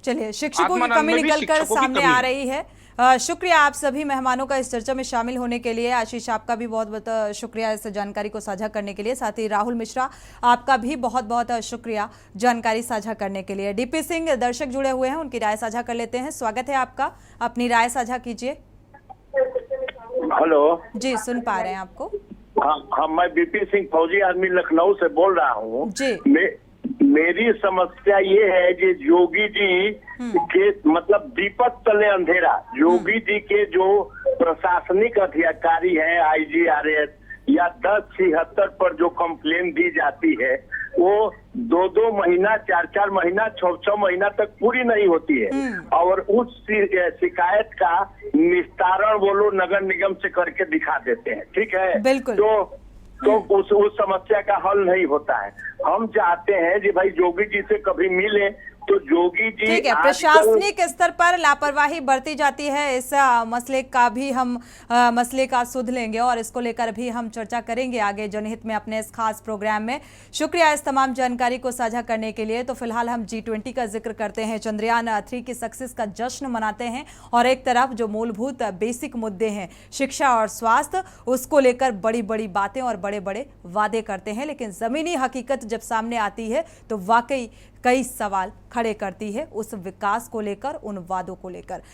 A: चलिए, शिक्षकों की कमी निकलकर सामने आ रही है। शुक्रिया आप सभी मेहमानों का इस चर्चा में शामिल होने के लिए। आशीष, आपका भी बहुत बहुत शुक्रिया इस जानकारी को साझा करने के लिए। साथ ही राहुल मिश्रा, आपका भी बहुत बहुत शुक्रिया जानकारी साझा करने के लिए। डीपी सिंह, दर्शक जुड़े हुए हैं, उनकी राय साझा कर लेते हैं। स्वागत है आपका, अपनी राय साझा कीजिए।
G: हेलो
A: जी, सुन पा रहे हैं आपको।
G: हाँ, मैं बीपी सिंह, फौजी आदमी, लखनऊ से बोल रहा हूँ
A: जी।
G: मेरी समस्या ये है कि योगी जी के मतलब दीपक तले अंधेरा, योगी जी के जो प्रशासनिक अधिकारी हैं, IGRS या 1076 पर जो कंप्लेन दी जाती है, वो 2-2 महीना, 4-4 महीना, 6-6 महीना तक पूरी नहीं होती है और उस शिकायत का निस्तारण वो लोग नगर निगम से करके दिखा देते हैं। ठीक है,
A: बिल्कुल।
G: तो उस समस्या का हल नहीं होता है। हम चाहते हैं कि भाई योगी जी से कभी मिले तो योगी जी,
A: ठीक है, प्रशासनिक स्तर पर लापरवाही बरती जाती है, इस मसले का भी हम मसले का सुध लेंगे और इसको लेकर भी हम चर्चा करेंगे आगे जनहित में अपने इस खास प्रोग्राम में। शुक्रिया इस तमाम जानकारी को साझा करने के लिए। तो फिलहाल हम G20 का जिक्र करते हैं, चंद्रयान 3 की सक्सेस का जश्न मनाते हैं और एक तरफ जो मूलभूत बेसिक मुद्दे हैं, शिक्षा और स्वास्थ्य, उसको लेकर बड़ी बड़ी बातें और बड़े बड़े वादे करते हैं, लेकिन जमीनी हकीकत जब सामने आती है तो वाकई कई सवाल खड़े करती है उस विकास को लेकर, उन वादों को लेकर।